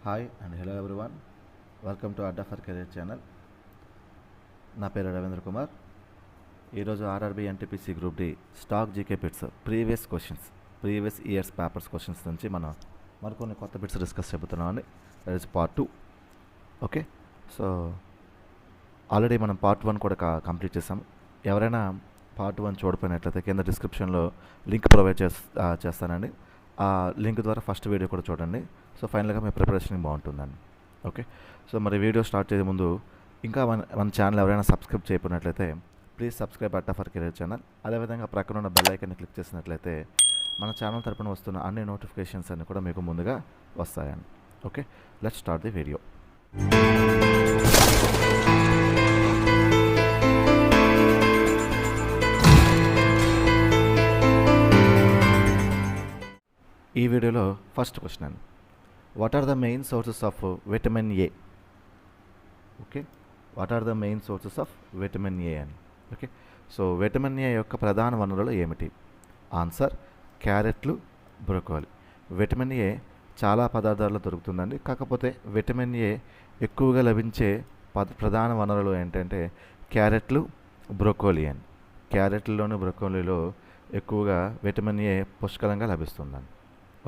Hi and hello everyone, welcome to Adda for career channel. నా పేరు రవీంద్ర కుమార్. ఈరోజు RRB NTPC group D stock GK bits previous years papers questions నుంచి మనం మరికొన్ని కొత్త బిట్స్ డిస్కస్ చెబుతున్నామండి. That is part 2. Okay, so already మనం part 1 కూడా కంప్లీట్ చేసాం. ఎవరైనా పార్ట్ 1 చూడపోయినట్లయితే కింద డిస్క్రిప్షన్లో లింక్ ప్రొవైడ్ చేస్తానండి. ఆ లింక్ ద్వారా ఫస్ట్ వీడియో కూడా చూడండి. సో ఫైనల్గా మీ ప్రిపరేషన్ బాగుంటుందండి. ఓకే, సో మరి వీడియో స్టార్ట్ చేసే ముందు ఇంకా మన ఛానల్ ఎవరైనా సబ్స్క్రైబ్ చేయకపోయినట్లయితే please subscribe Adda for career channel. అదేవిధంగా ప్రక్కన ఉన్న బెల్ ఐకాన్ని క్లిక్ చేసినట్లయితే మన ఛానల్ తరపున వస్తున్న అన్ని నోటిఫికేషన్స్ అన్ని కూడా మీకు ముందుగా వస్తాయండి. Okay, let's start the video. ఈ వీడియోలో ఫస్ట్ క్వశ్చన్ అండి, what are the main sources of vitamin A? Okay, what are the main sources of vitamin A అని. ఓకే, సో విటమిన్ ఏ యొక్క ప్రధాన వనరులు ఏమిటి? ఆన్సర్ క్యారెట్లు, బ్రోకోలి. విటమిన్ ఏ చాలా పదార్థాల్లో దొరుకుతుందండి. కాకపోతే విటమిన్ ఏ ఎక్కువగా లభించే ప్రధాన వనరులు ఏంటంటే క్యారెట్లు, బ్రోకోలి అని. క్యారెట్లలోని బ్రోకోలీలో ఎక్కువగా విటమిన్ ఏ పుష్కలంగా లభిస్తుందండి.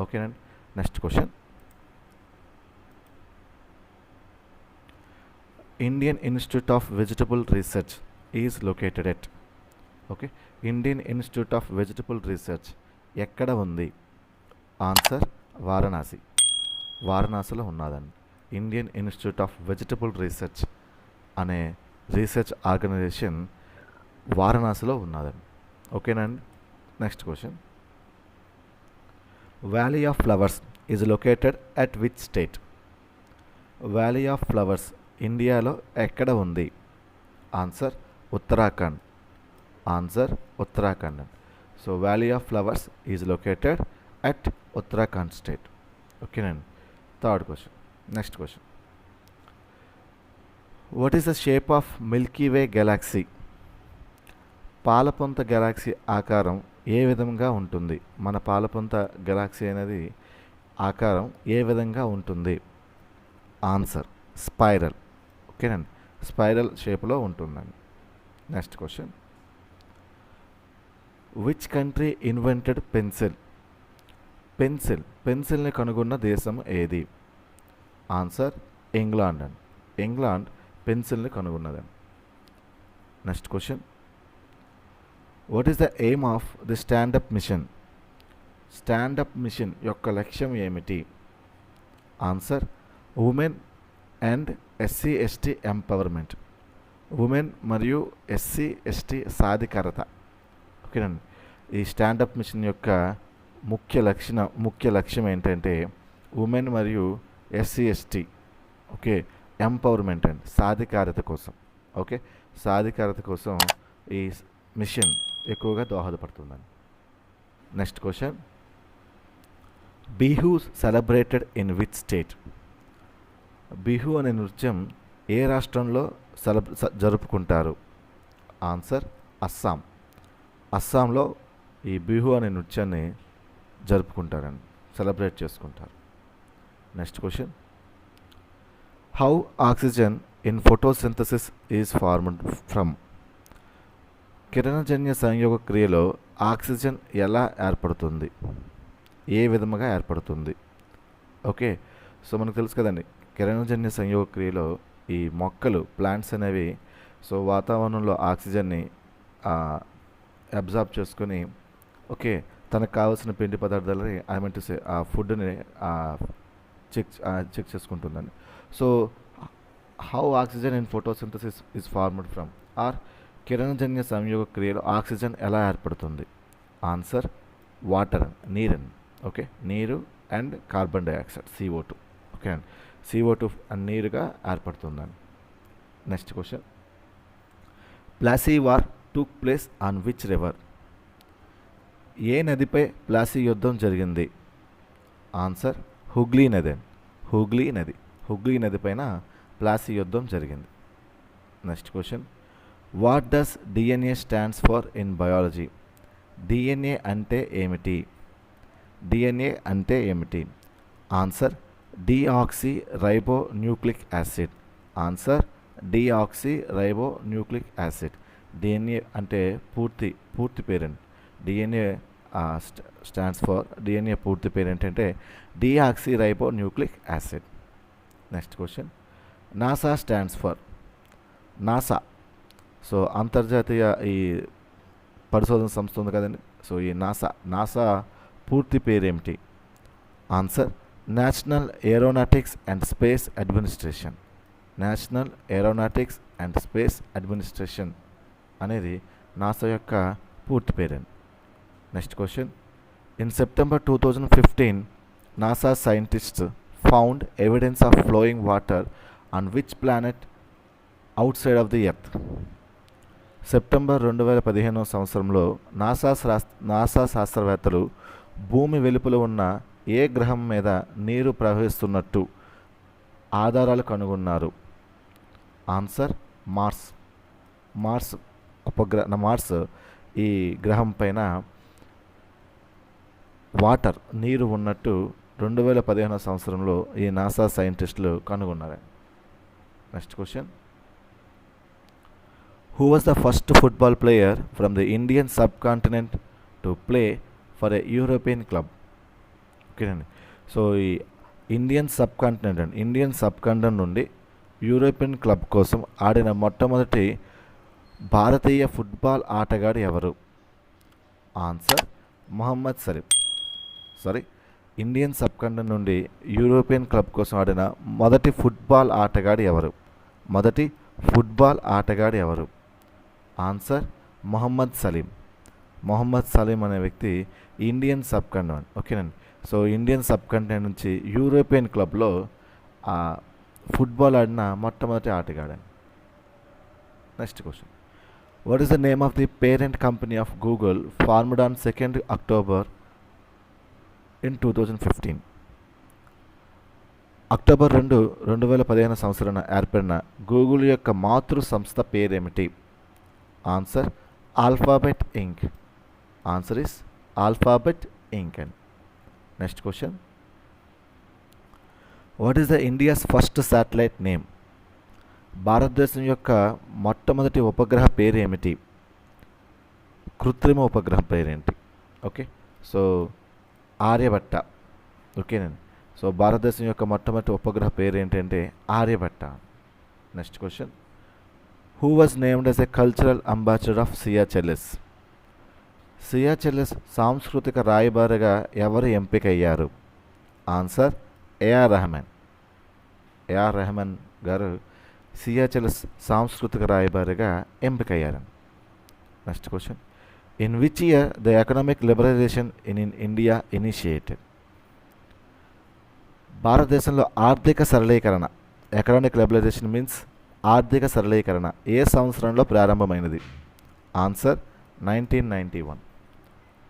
ఓకేనండి, next question, Indian institute of vegetable research is located at? Okay, Indian institute of vegetable research ఎక్కడ ఉంది? ఆన్సర్ వారణాసి. వారణాసిలో ఉన్నదండి Indian institute of vegetable research అనే రీసెర్చ్ ఆర్గనైజేషన్ వారణాసిలో ఉన్నదండి. ఓకేనండి, next question, valley of flowers is located at which state? Valley of flowers ఇండియాలో ఎక్కడ ఉంది? Answer Uttarakhand. Answer Uttarakhand. So valley of flowers is located at Uttarakhand state. ఓకేనండి, third question, next question, what is the shape of milky way galaxy? పాలపుంత galaxy ఆకారం ఏ విధంగా ఉంటుంది? మన పాలపుంత గెలాక్సీ అనేది ఆకారం ఏ విధంగా ఉంటుంది? Answer spiral. ఓకేనండి, స్పైరల్ షేప్లో ఉంటుందండి. Next question, which country invented pencil? పెన్సిల్ని కనుగొన్న దేశం ఏది? ఆన్సర్ ఇంగ్లాండ్ అండి. ఇంగ్లాండ్ పెన్సిల్ని కనుగొన్నదండి. Next question, what is the aim of the standup mission? స్టాండప్ మిషన్ యొక్క లక్ష్యం ఏమిటి? Answer women and SC ST empowerment. Women మరియు ఎస్సీ ఎస్టీ సాధికారత. ఓకేనండి, ఈ స్టాండప్ మిషన్ యొక్క ముఖ్య లక్ష్యం ఏంటంటే ఉమెన్ మరియు ఎస్సీ ఎస్టీ ఎంపవర్మెంట్ అండి, సాధికారత కోసం. ఓకే, సాధికారత కోసం ఈ మిషన్ ఎక్కువగా దోహదపడుతుందండి. Next question, Bihu celebrated in which state? Bihu అనే నృత్యం ఏ రాష్ట్రంలో జరుపుకుంటారు? ఆన్సర్ అస్సాం. అస్సాంలో ఈ బిహు అనే నృత్యాన్ని జరుపుకుంటారండి, సెలబ్రేట్ చేసుకుంటారు. Next question, how oxygen in photosynthesis is formed from? కిరణజన్య సంయోగ క్రియలో ఆక్సిజన్ ఎలా ఏర్పడుతుంది? ఏ విధముగా ఏర్పడుతుంది? ఓకే, సో మనకు తెలుసు కదండి, కిరణజన్య సంయోగ క్రియలో ఈ మొక్కలు, ప్లాంట్స్ అనేవి సో వాతావరణంలో ఆక్సిజన్ని అబ్జార్బ్ చేసుకొని తనకు కావాల్సిన పిండి పదార్థాలని ఆ ఫుడ్ని చెక్ చేసుకుంటుందండి. So how oxygen in photosynthesis is formed from, or కిరణజన్య సంయోగ క్రియలో ఆక్సిజన్ ఎలా ఏర్పడుతుంది? ఆన్సర్ వాటర్, నీరండి. ఓకే, నీరు and carbon dioxide CO2. Okay అండి, CO2 నీరుగా ఏర్పడుతుందండి. Next question, Plassey war took place on which river? ఏ నదిపై ప్లాసీ యుద్ధం జరిగింది? ఆన్సర్ హుగ్లీ నది. హుగ్లీ నది పైన ప్లాసీ యుద్ధం జరిగింది. Next question, what does DNA stands for in biology? DNA అంటే ఏమిటి? Answer deoxyribonucleic acid. Answer deoxyribonucleic acid. DNA అంటే పూర్తి పేరెంట్. డిఎన్ఏ స్టాండ్స్ ఫర్ డిఎన్ఏ పూర్తి పేరు ఏంటంటే deoxyribonucleic acid. Next question. NASA stands for. NASA so అంతర్జాతీయ ఈ పరిశోధన సంస్థ ఉంది కదండి. సో ఈ నాసా పూర్తి పేరేమిటి? Answer national aeronautics and space administration. National aeronautics and space administration అనేది నాసా యొక్క పూర్తి పేరండి. Next question. In September 2015 NASA scientists found evidence of flowing water on which planet out side of the earth. September 2015 సంవత్సరంలో NASA శాస్త్రవేత్తలు భూమి వెలుపల ఉన్న ఏ గ్రహం మీద నీరు ప్రవహిస్తున్నట్టు ఆధారాలు కనుగొన్నారు? ఆన్సర్ మార్స్ మార్స్ ఈ గ్రహం పైన నీరు ఉన్నట్టు 2015 సంవత్సరంలో ఈ నాసా సైంటిస్టులు కనుగొన్నారు. Next question. Who was the first football player from the Indian subcontinent to play for a European club? ఓకేనండి. సో ఈ ఇండియన్ సబ్ కాంటినెంట్ నుండి యూరోపియన్ క్లబ్ కోసం ఆడిన మొట్టమొదటి భారతీయ ఫుట్బాల్ ఆటగాడు ఎవరు? Answer Mohammed Salim. Indian subcontinent నుండి యూరోపియన్ క్లబ్ కోసం ఆడిన మొదటి ఫుట్బాల్ ఆటగాడు ఎవరు? ఆన్సర్ మొహమ్మద్ సలీం అనే వ్యక్తి ఇండియన్ సబ్ కాంటినెంట్. ఓకేనండి. సో ఇండియన్ సబ్ కాంటినెంట్ నుంచి యూరోపియన్ క్లబ్లో ఫుట్బాల్ ఆడిన మొట్టమొదటి ఆటగాడు. Next question. What is the name of the parent company of Google formed on 2 October 2015? October 2, 2015 సంవత్సరాన ఏర్పడిన గూగుల్ యొక్క మాతృ సంస్థ పేరేమిటి? Answer Alphabet Inc. Answer is Alphabet Inc and. Next question. What is the India's first satellite name? భారతదేశం యొక్క మొట్టమొదటి ఉపగ్రహ పేరు ఏమిటి? కృత్రిమ ఉపగ్రహం పేరేంటి? ఓకే. సో ఆర్యభట్ట. ఓకేనండి. సో భారతదేశం యొక్క మొట్టమొదటి ఉపగ్రహ పేరు ఏంటంటే Aryabhata. Next question. Who was named as a cultural ambassador of Seychelles? Seychelles సాంస్కృతిక రాయబారిగా ఎవరు ఎంపికయ్యారు? ఆన్సర్ ఏఆర్ రెహమాన్ గారు సియాచెల్లెస్ సాంస్కృతిక రాయబారిగా ఎంపికయ్యారు. Next question. In which year the economic liberalisation in India initiated? భారతదేశంలో ఆర్థిక సరళీకరణ, ఎకనామిక్ లిబరలైజేషన్ మీన్స్ ఆర్థిక సరళీకరణ ఏ సంవత్సరంలో ప్రారంభమైనది? ఆన్సర్ 1991.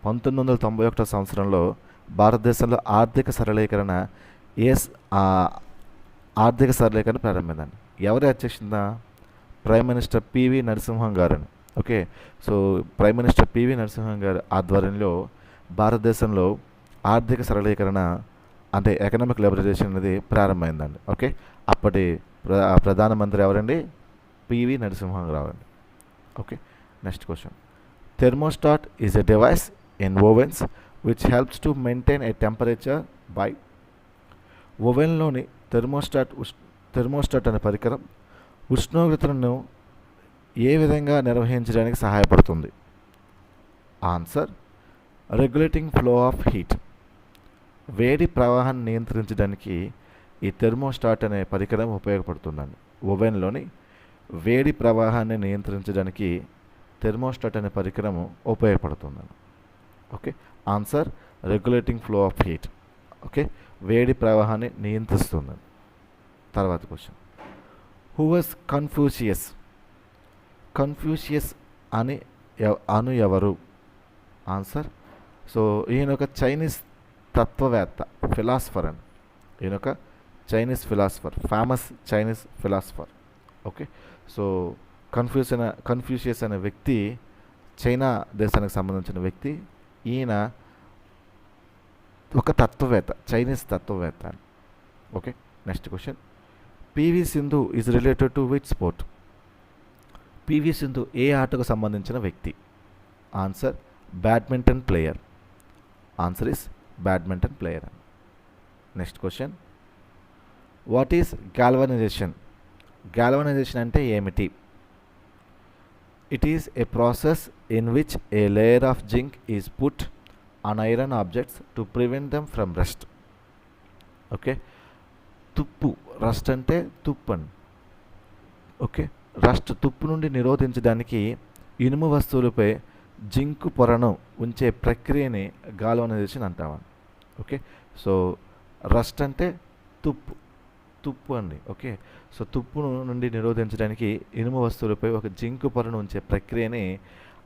1991 సంవత్సరంలో భారతదేశంలో ఆర్థిక సరళీకరణ ప్రారంభమైందండి. ఎవరి అధ్యక్షత? ప్రైమ్ మినిస్టర్ పివి నరసింహన్ గారు. Okay. So prime minister PV Narasimhan గారు ఆధ్వర్యంలో భారతదేశంలో ఆర్థిక సరళీకరణ అంటే ఎకనామిక్ లిబరలైజేషన్ అనేది ప్రారంభమైందండి. ఓకే. అప్పటి ప్రధానమంత్రి ఎవరండి? పివి నరసింహరావు అండి. Okay. Next question. Thermostat is a device in ovens which helps to maintain a temperature by. ఓవెన్లోని థెర్మోస్టాట్ అనే పరికరం ఉష్ణోగ్రతను ఏ విధంగా నిర్వహించడానికి సహాయపడుతుంది? Answer regulating flow of heat. వేడి ప్రవాహాన్ని నియంత్రించడానికి ఈ థెర్మోస్టాట్ అనే పరికరం ఉపయోగపడుతుందండి. ఓవెన్లోని వేడి ప్రవాహాన్ని నియంత్రించడానికి థెర్మోస్టాట్ అనే పరికరం ఉపయోగపడుతుందండి. Okay. Answer regulating flow of heat. Okay. వేడి ప్రవాహాన్ని నియంత్రిస్తుందండి. తర్వాత క్వశ్చన్. హూ వాజ్ కన్ఫ్యూషియస్ అను ఎవరు? ఆన్సర్. సో ఈయన ఒక చైనీస్ తత్వవేత్త, ఫిలాసఫర్ అండి. ఈయన ఒక Chinese philosopher, famous Chinese philosopher. Okay. So Confucius అనే వ్యక్తి చైనా దేశానికి సంబంధించిన వ్యక్తి. ఈయన ఒక తత్వవేత్త, చైనీస్ తత్వవేత్త. Okay, next question. PV Sindhu is related to which sport? PV Sindhu ఏ ఆటకు సంబంధించిన వ్యక్తి? Answer badminton player. Answer is badminton player. Next question. What is galvanization? Galvanization అంటే ఏమిటి? It is a process in which a layer of zinc is put on iron objects to prevent them from rust. Okay, తుప్పు, rust అంటే తుప్పు అండి. Okay, rust తుప్పు నుండి నిరోధించడానికి ఇనుము వస్తువులపై జింకు పొరను ఉంచే ప్రక్రియని గాల్వనైజేషన్ అంటామని. ఓకే, సో రస్ట్ అంటే తుప్పు అండి. ఓకే, సో తుప్పు నుండి నిరోధించడానికి ఇనుము వస్తువులపై ఒక జింకు పొరను ఉంచే ప్రక్రియని,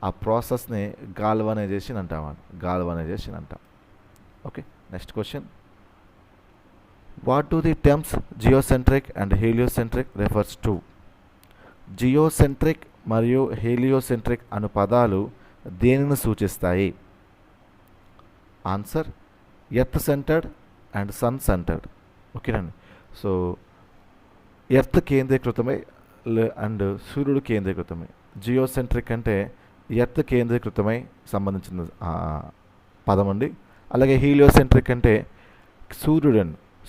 ఆ ప్రాసెస్ని గాల్వనైజేషన్ అంటాం. Okay, next question. What do the terms geocentric and heliocentric refers to? Geocentric మరియు హీలియోసెంట్రిక్ అను పదాలు దేనిని సూచిస్తాయి? Answer earth centred and sun centred. ఓకేనండి, సో ఎర్త్ కేంద్రీకృతమై అండ్ సూర్యుడు కేంద్రీకృతమై. జియోసెంట్రిక్ అంటే ఎర్త్ కేంద్రీకృతమై సంబంధించిన పదం అండి. అలాగే హీలియోసెంట్రిక్ అంటే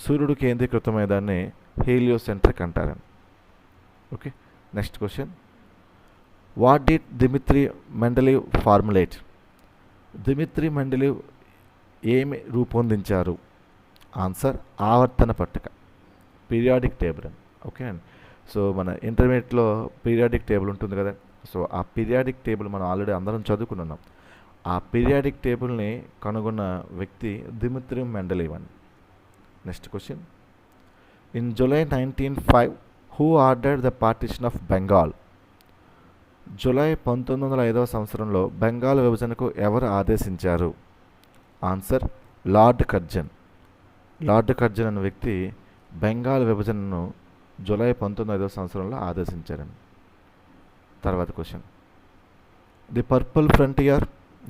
సూర్యుడు కేంద్రీకృతమై దాన్ని హీలియోసెంట్రిక్ అంటారండి. Okay, next question. What did Dmitri Mendeleev formulate? Dmitri Mendeleev ఏమి రూపొందించారు? ఆన్సర్ ఆవర్తన పట్టిక, పీరియాడిక్ టేబుల్ అండి. ఓకే అండి, సో మన ఇంటర్మీడియట్లో పీరియాడిక్ టేబుల్ ఉంటుంది కదా, సో ఆ పీరియాడిక్ టేబుల్ మనం ఆల్రెడీ అందరం చదువుకున్నాం. ఆ పీరియాడిక్ టేబుల్ని కనుగొన్న వ్యక్తి దిమిత్రి మెండలీవ్ అండి. Next question. In July 1905 who ordered the partition of Bengal? July 1905 సంవత్సరంలో బెంగాల్ విభజనకు ఎవరు ఆదేశించారు? Answer Lord Curzon. Lord Curzon అనే వ్యక్తి బెంగాల్ విభజనను జూలై 1905 సంవత్సరంలో ఆదేశించారండి. తర్వాత క్వశ్చన్. The purple frontier,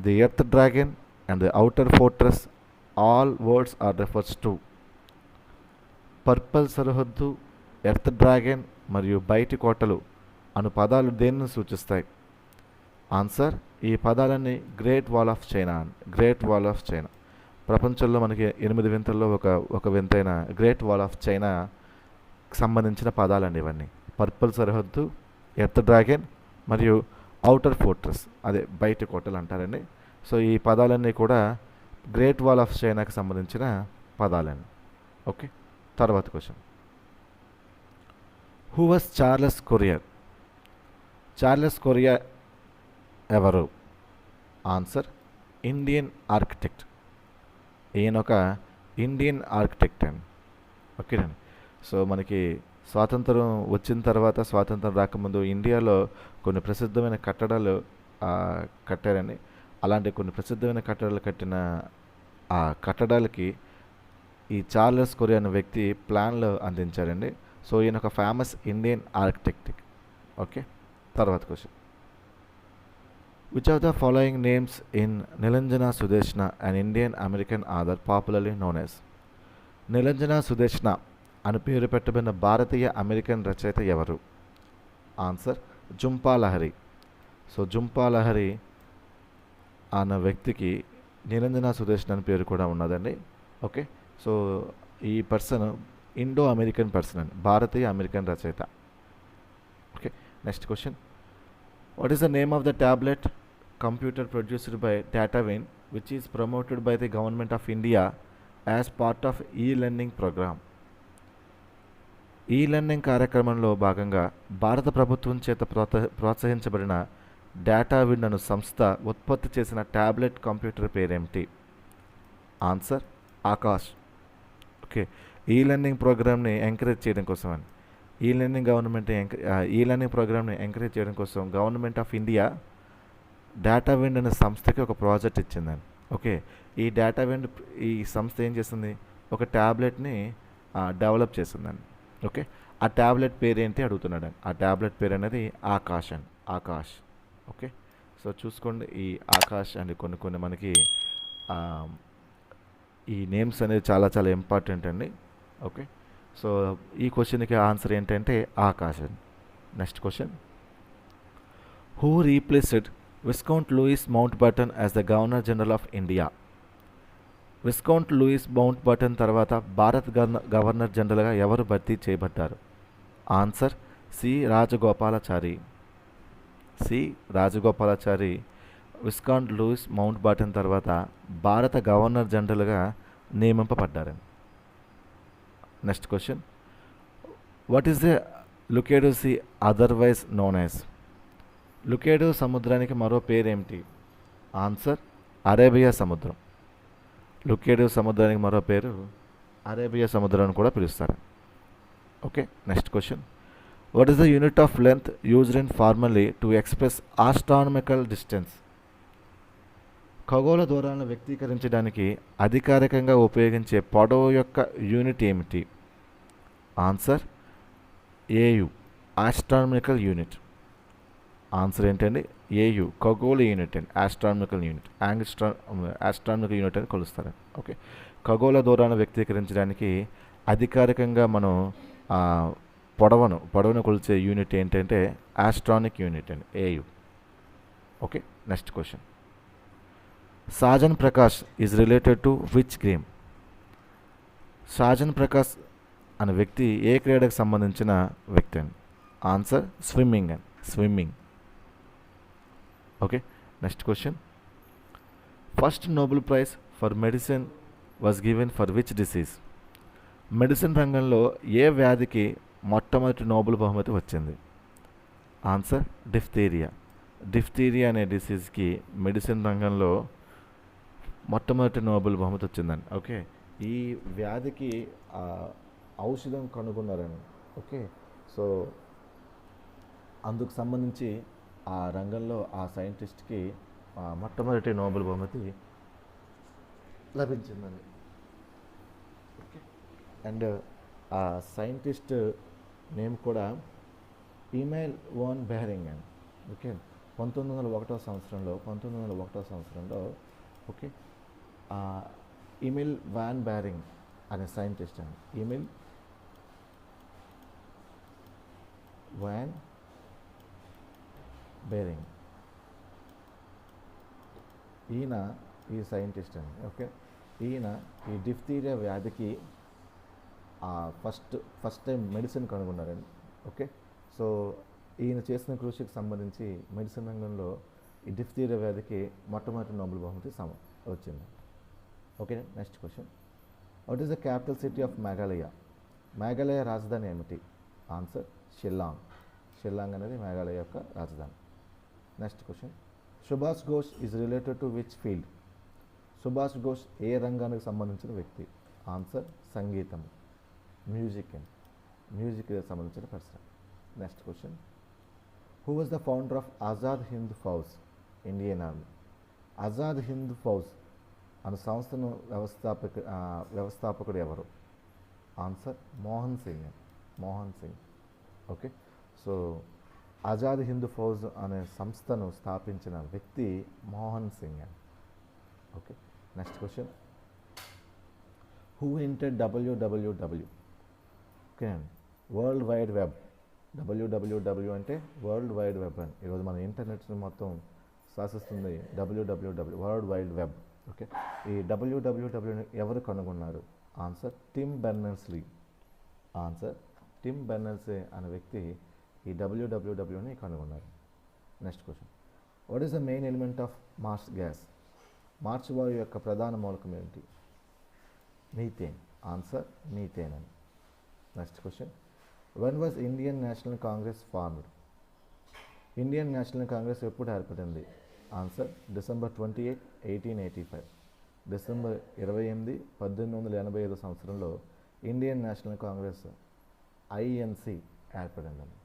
the earth dragon and the outer fortress all words are refers to? Purple సరిహద్దు, ఎర్త్ డ్రాగన్ మరియు బయటి కోటలు అను పదాలు దేనిని సూచిస్తాయి? ఆన్సర్ ఈ పదాలన్నీ గ్రేట్ వాల్ ఆఫ్ చైనా. ప్రపంచంలో మనకి 8 వింతల్లో ఒక వింతైన గ్రేట్ వాల్ ఆఫ్ చైనా సంబంధించిన పదాలండి ఇవన్నీ. పర్పుల్ సరిహద్దు, ఎర్త్ డ్రాగన్ మరియు ఔటర్ ఫోర్ట్రెస్, అదే బయటి కోటలు అంటారండి. సో ఈ పదాలన్నీ కూడా గ్రేట్ వాల్ ఆఫ్ చైనాకి సంబంధించిన పదాలండి. ఓకే, తర్వాత question. Who was Charles Correa? Charles Correa ఎవరు? Answer Indian architect. ఈయన ఒక ఇండియన్ ఆర్కిటెక్ట్ అండి. ఓకేనండి, సో మనకి స్వాతంత్రం వచ్చిన తర్వాత, స్వాతంత్రం రాకముందు ఇండియాలో కొన్ని ప్రసిద్ధమైన కట్టడాలు కట్టారండి. అలాంటి కొన్ని ప్రసిద్ధమైన కట్టడాలు కట్టిన ఆ కట్టడాలకి ఈ చార్లెస్ కొరియా అనే వ్యక్తి ప్లాన్లు అందించారండి. సో ఈయన ఒక ఫేమస్ ఇండియన్ ఆర్కిటెక్ట్. ఓకే, తర్వాత question. Which of the following names in Nilanjana Sudeshna and Indian American author popularly known as? Nilanjana Sudeshna అని పేరు పెట్టబడిన భారతీయ అమెరికన్ రచయిత ఎవరు? ఆన్సర్ జుంపా లహరి. సో జుంపా లహరి అన్న వ్యక్తికి నిరంజన సుదేష్ణ అని పేరు కూడా ఉన్నదండి. ఓకే, సో ఈ పర్సన్ ఇండో అమెరికన్ పర్సన్ అండి, భారతీయ అమెరికన్ రచయిత. Okay, next question. What is the name of the tablet computer produced by Datawind which is promoted by the government of India as part of e-learning programme? E-learning కార్యక్రమంలో భాగంగా భారత ప్రభుత్వం చేత ప్రోత్సహించబడిన డేటావిన్ అను సంస్థ ఉత్పత్తి చేసిన ట్యాబ్లెట్ కంప్యూటర్ పేరేమిటి? ఆన్సర్ ఆకాష్. ఓకే, ఈ-లెర్నింగ్ ప్రోగ్రామ్ని ఎంకరేజ్ చేయడం కోసం అని ఈ-లెర్నింగ్ ప్రోగ్రామ్ని ఎంకరేజ్ చేయడం కోసం గవర్నమెంట్ ఆఫ్ ఇండియా డేటావిన్ అనే సంస్థకి ఒక ప్రాజెక్ట్ ఇచ్చిందండి. ఓకే, ఈ డేటావిన్ ఈ సంస్థ ఏం చేస్తుంది? ఒక ట్యాబ్లెట్ని డెవలప్ చేస్తుందండి. ఓకే, ఆ ట్యాబ్లెట్ పేరు ఏంటి అడుగుతున్నాడు. ఆ ట్యాబ్లెట్ పేరు అనేది ఆకాష్ అండి, ఆకాష్. ఓకే, సో చూసుకోండి, ఈ ఆకాష్ అండి కొన్ని మనకి ఈ నేమ్స్ అనేది చాలా చాలా ఇంపార్టెంట్ అండి. ఓకే, సో ఈ క్వశ్చన్కి ఆన్సర్ ఏంటంటే Aakash. Next question, who replaced viscount Louis Mountbatten as the governor general of India? Viscount Louis Mountbatten తర్వాత భారత్ గవర్నర్ జనరల్గా ఎవరు భర్తీ చేయబడ్డారు? Answer C Rajagopalachari. C Rajagopalachari viscount Louis Mountbatten తర్వాత భారత గవర్నర్ జనరల్గా నియమింపబడ్డారు. Next question, what is the Laccadive sea otherwise known as? Laccadive సముద్రానికి మరో పేరేమిటి? ఆన్సర్ అరేబియా సముద్రం. లుకేడో సముద్రానికి మరో పేరు అరేబియా సముద్రం అని కూడా పిలుస్తారు. Okay, next question, what is the unit of length used in formally to express astronomical distance? ఖగోళ దూరాలను వ్యక్తీకరించడానికి అధికారికంగా ఉపయోగించే పొడవు యొక్క యూనిట్ ఏమిటి? Answer AU, astronomical unit. Answer ఏంటండి? ఏయు, ఖగోళ యూనిట్ అండి. ఆస్ట్రానమికల్ యూనిట్, ఆస్ట్రానమికల్ యూనిట్ అని కొలుస్తారు. ఓకే, ఖగోళ దూరాన్ని వ్యక్తీకరించడానికి అధికారికంగా మనం పొడవును కొలిచే యూనిట్ ఏంటంటే ఆస్ట్రానిక్ యూనిట్ అండి, AU. Okay, next question, Sajan Prakash is related to which game? Sajan Prakash అనే వ్యక్తి ఏ క్రీడకు సంబంధించిన వ్యక్తి అండి? ఆన్సర్ స్విమ్మింగ్ అండి, swimming. Okay, next question, first Nobel prize for medicine was given for which disease? Medicine రంగంలో ఏ వ్యాధికి మొట్టమొదటి నోబెల్ బహుమతి వచ్చింది? Answer diphtheria. డిఫ్తీరియా అనే డిసీజ్కి మెడిసిన్ రంగంలో మొట్టమొదటి నోబెల్ బహుమతి వచ్చిందండి. ఓకే, ఈ వ్యాధికి ఔషధం కనుగొన్నారని. ఓకే, సో అందుకు సంబంధించి ఆ రంగంలో ఆ సైంటిస్ట్కి మొట్టమొదటి నోబెల్ బహుమతి లభించిందండి. ఓకే, అండ్ ఆ సైంటిస్ట్ నేమ్ కూడా ఈమెయిల్ వాన్ బెహరింగ్ అండి. ఓకే, 1901 సంవత్సరంలో ఓకే, ఈమెయిల్ వాన్ బెహరింగ్ అనే సైంటిస్ట్ అండి. ఈమెయిల్ వాన్ బెహరింగ్, ఈయన ఈ సైంటిస్ట్ అండి. ఓకే, ఈయన ఈ డిఫ్తీరియా వ్యాధికి ఫస్ట్ టైం మెడిసిన్ కనుగొన్నారండి. ఓకే, సో ఈయన చేసిన కృషికి సంబంధించి మెడిసిన్ రంగంలో ఈ డిఫ్తీరియా వ్యాధికి మొట్టమొదటి నోబెల్ బహుమతి వచ్చింది. Okay, next question, what is the capital city of Meghalaya? Meghalaya రాజధాని ఏమిటి? ఆన్సర్ షిల్లాంగ్. షిల్లాంగ్ అనేది మేఘాలయ యొక్క రాజధాని. Next question, Subhash Ghosh is related to which field? Subhash Ghosh ఏ రంగానికి సంబంధించిన వ్యక్తి? ఆన్సర్ సంగీతం, మ్యూజిక్ అండ్ మ్యూజిక్కి సంబంధించిన person. Next question, who was the founder of Azad Hind Fauj, Indian army? Azad Hind Fauj అనే సంస్థను వ్యవస్థాపకుడు ఎవరు? Answer Mohan Singh. Mohan Singh. Okay, so Azad Hind Fauj అనే సంస్థను స్థాపించిన వ్యక్తి Mohan Singh. Okay, next question, who invented W W W? Okay, world wide web. W W W అంటే వరల్డ్ వైడ్ వెబ్ అని. ఈరోజు మన ఇంటర్నెట్ని మొత్తం శాసిస్తుంది W W W, world wide web. Okay, ఈ డబ్ల్యూడబ్ల్యూడబ్ల్యూని ఎవరు కనుగొన్నారు? Answer Tim Berners-Lee. Answer Tim Berners-Lee అనే వ్యక్తి ఈ డబ్ల్యూడబ్ల్యూడబ్ల్యూని కనుగొన్నారు. Next question, what is the main element of Mars gas? Mars వాయువు యొక్క ప్రధాన మూలకం ఏంటి? మీథేన్. ఆన్సర్ మీథేన్ అని. Next question, when was Indian National Congress formed? Indian National Congress ఎప్పుడు ఏర్పడింది? Answer December 28, 1885. డిసెంబర్ 28, 1885 సంవత్సరంలో ఇండియన్ నేషనల్ కాంగ్రెస్ ఐఎన్సి ఏర్పడిందండి.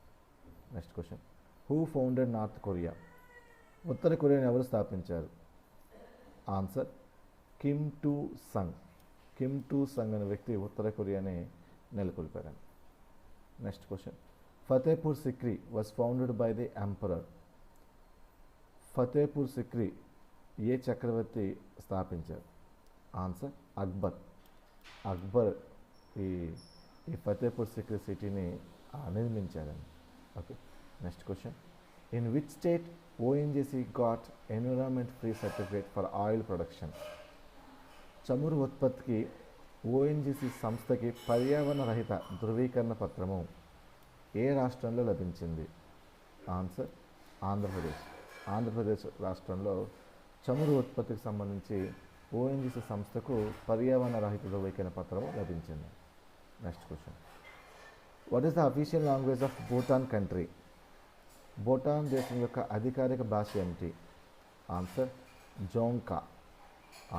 Next question, who founded North Korea? ఉత్తర కొరియాను ఎవరు స్థాపించారు? Answer Kim Il Sung. Kim Il Sung అనే వ్యక్తి ఉత్తర కొరియాని నెలకొల్పారు. Next question, Fatehpur Sikri was founded by the emperor? Fatehpur Sikri ఏ చక్రవర్తి స్థాపించారు? ఆన్సర్ అక్బర్. అక్బర్ ఈ ఈ ఫతేపూర్ సిక్రీ సిటీని నిర్మించారండి. Okay, next question. In which state ONGC got environment free certificate for oil production? చమురు ఉత్పత్తికి ఓఎన్జీసీ సంస్థకి పర్యావరణ రహిత ధృవీకరణ పత్రము ఏ రాష్ట్రంలో లభించింది? ఆన్సర్ ఆంధ్రప్రదేశ్. ఆంధ్రప్రదేశ్ రాష్ట్రంలో చమురు ఉత్పత్తికి సంబంధించి ఓఎన్జీసీ సంస్థకు పర్యావరణ రహిత ధృవీకరణ పత్రము లభించింది. Next question. What is the official language of Bhutan country? Bhutan దేశం యొక్క అధికారిక భాష ఏమిటి? ఆన్సర్ జోంకా.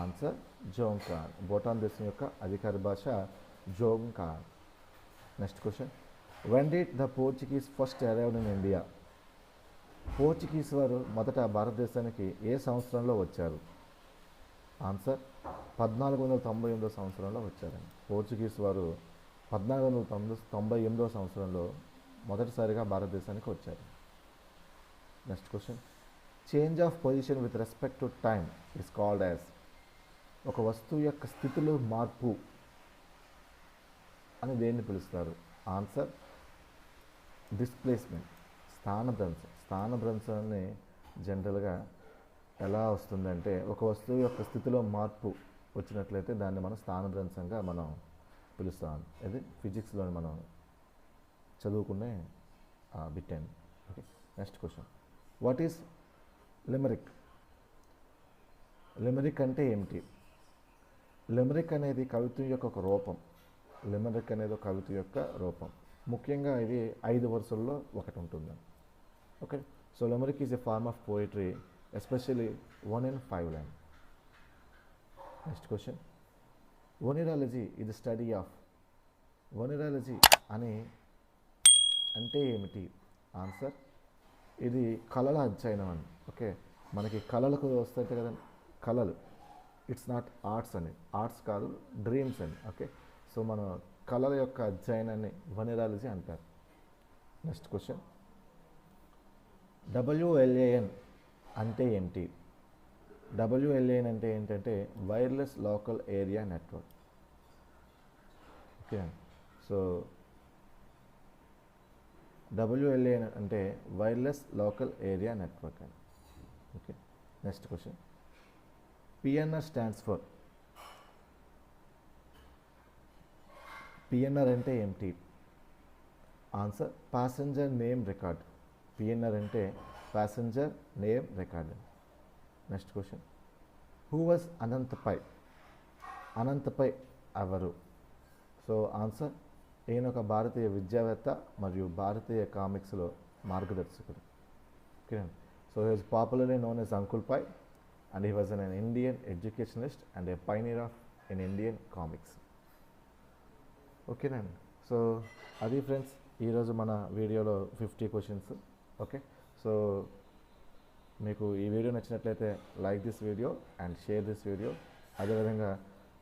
ఆన్సర్ జోంకా. భూటాన్ దేశం యొక్క అధికార భాష Dzongkha. Next question. When did the Portuguese first arrived in India? Portuguese వారు మొదట భారతదేశానికి ఏ సంవత్సరంలో వచ్చారు? ఆన్సర్ 1498 సంవత్సరంలో వచ్చారండి. పోర్చుగీస్ వారు 1498 సంవత్సరంలో మొదటిసారిగా భారతదేశానికి వచ్చారు. Next question. Change of position with respect to time is called as? ఒక వస్తువు యొక్క స్థితిలో మార్పు అని దేన్ని పిలుస్తారు? Answer displacement. స్థానభ్రంశం. స్థానభ్రంశాన్ని జనరల్గా ఎలా వస్తుందంటే, ఒక వస్తువు యొక్క స్థితిలో మార్పు వచ్చినట్లయితే దాన్ని మనం స్థానభ్రంశంగా మనం పిలుస్తాం. ఇది ఫిజిక్స్లో మనం చదువుకునే బిట్ అండి. Okay, next question. What is limerick? Limerick అంటే ఏమిటి? లిమరిక్ అనేది కవిత్వం యొక్క ఒక రూపం. లిమరిక్ అనేది ఒక కవిత్వం యొక్క రూపం. ముఖ్యంగా ఇది 5 వరుసల్లో ఒకటి ఉంటుంది. Okay, so limerick is a form of poetry, especially 1 in 5 line. Next question. Oneirology ఇది స్టడీ ఆఫ్. ఒనిరాలజీ అని అంటే ఏమిటి? ఆన్సర్ ఇది కళల అధ్యయనం అని. ఓకే, మనకి కళలకు వస్తాయి కదా కళలు. ఇట్స్ నాట్ ఆర్ట్స్ అని. ఆర్ట్స్ కాదు, డ్రీమ్స్ అని. ఓకే, సో మన కళల యొక్క అధ్యయనాన్ని వనిరాలజీ అంటారు. Next question. WLAN అంటే ఏంటి? WLAN అంటే ఏంటంటే wireless local area network. Okay, so WLAN అంటే వైర్లెస్ లోకల్ ఏరియా నెట్వర్క్ అని. Okay, next question. PNR stands for? PNR అంటే ఏమిటి? Answer passenger name record. PNR అంటే passenger name record. Next question. Who was Anant Pai? Anant Pai ఎవరు? So answer ఈయన ఒక భారతీయ విద్యావేత్త మరియు భారతీయ కామిక్స్లో మార్గదర్శకుడు. Okay, so he was popularly known as uncle Pai and he was an Indian educationalist and a pioneer of in Indian comics. ఓకేనండి, సో అది ఫ్రెండ్స్ ఈరోజు మన వీడియోలో 50 క్వశ్చన్స్. ఓకే, సో మీకు ఈ వీడియో నచ్చినట్లయితే like this video and share this video. అదేవిధంగా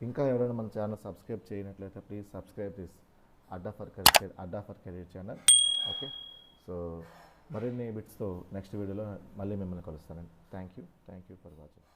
ఇంకా ఎవరైనా మన ఛానల్ సబ్స్క్రైబ్ చేయనట్లయితే please subscribe this Adda for career channel. Okay, so మరిన్ని బిట్స్తో నెక్స్ట్ వీడియోలో మళ్ళీ మిమ్మల్ని కలుస్తానండి. Thank you for watching.